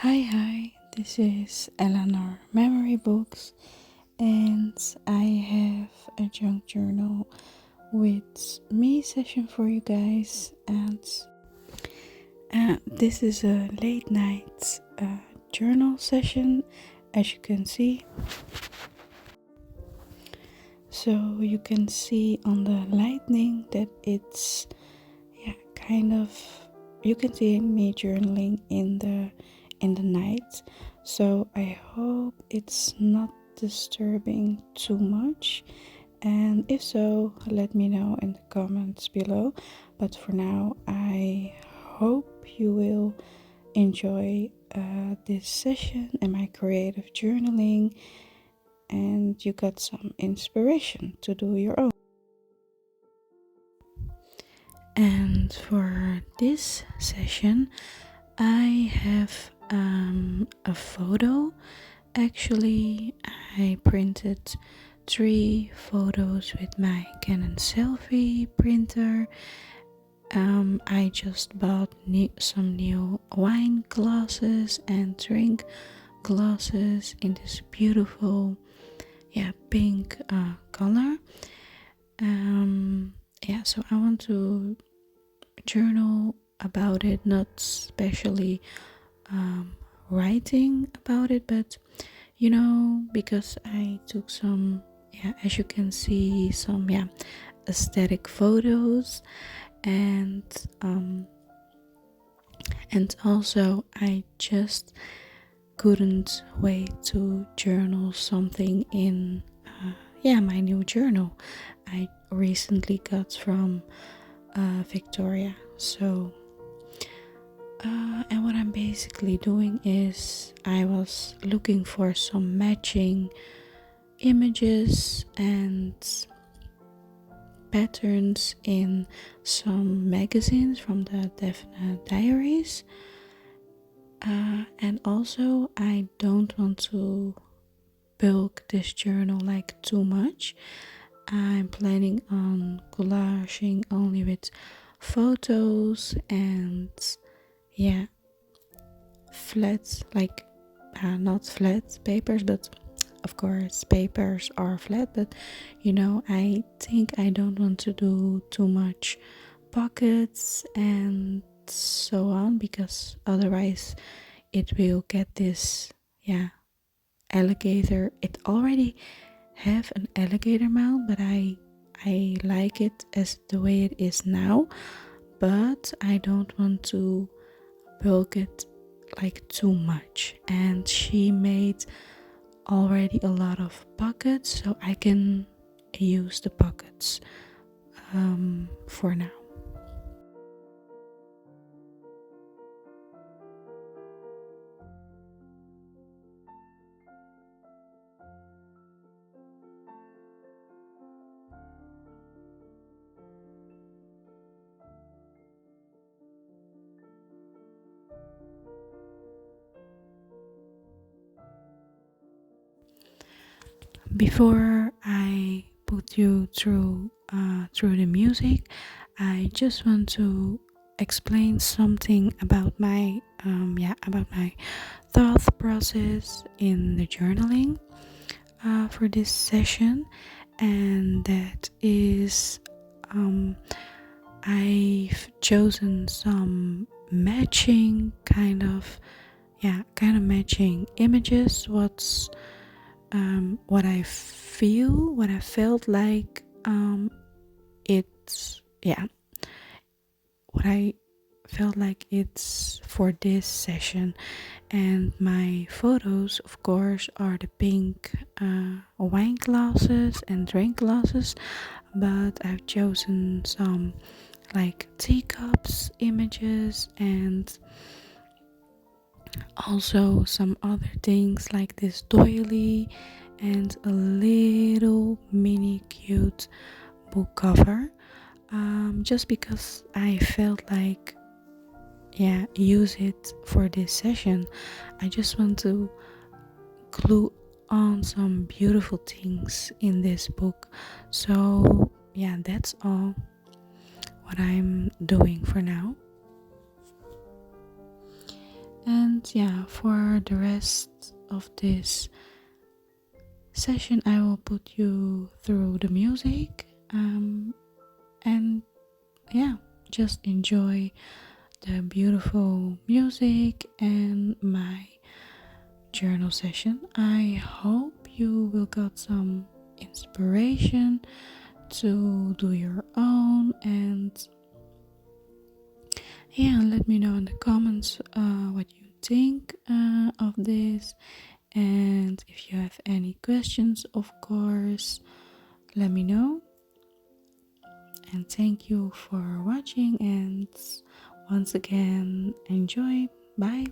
Hi, this is Ellanoor Memorybooks, and I have a junk journal with me session for you guys. And this is a late night journal session, as you can see. So you can see on the lightning that it's kind of, you can see me journaling in the night. So I hope it's not disturbing too much, and if so, let me know in the comments below. But for now, I hope you will enjoy this session and my creative journaling, and you got some inspiration to do your own. And for this session, I have a photo. Actually, I printed 3 photos with my Canon selfie printer. I just bought some new wine glasses and drink glasses in this beautiful pink color. So I want to journal about it, not especially writing about it, but because I took some, as you can see, some aesthetic photos, and also I just couldn't wait to journal something in my new journal I recently got from Victoria. So and what I'm basically doing is I was looking for some matching images and patterns in some magazines from the Definite Diaries, and also I don't want to bulk this journal like too much. I'm planning on collaging only with photos and flat, like not flat papers, but of course papers are flat, but I think I don't want to do too much pockets and so on, because otherwise it will get this alligator. It already have an alligator mouth, but I like it as the way it is now, but I don't want to bulk it like too much. And she made already a lot of pockets, so I can use the pockets for now. Before I put you through the music, I just want to explain something about my thought process in the journaling for this session, and that is I've chosen some matching kind of matching images. What I felt like what I felt like it's for this session. And my photos, of course, are the pink wine glasses and drink glasses, but I've chosen some like teacups images and also some other things like this doily and a little mini cute book cover, just because I felt like use it for this session. I just want to glue on some beautiful things in this book. So that's all what I'm doing for now. And yeah, for the rest of this session, I will put you through the music. And yeah, just enjoy the beautiful music and my journal session. I hope you will got some inspiration to do your own, and yeah, let me know in the comments what you think of this, and if you have any questions, of course, let me know. And thank you for watching, and once again, enjoy. Bye.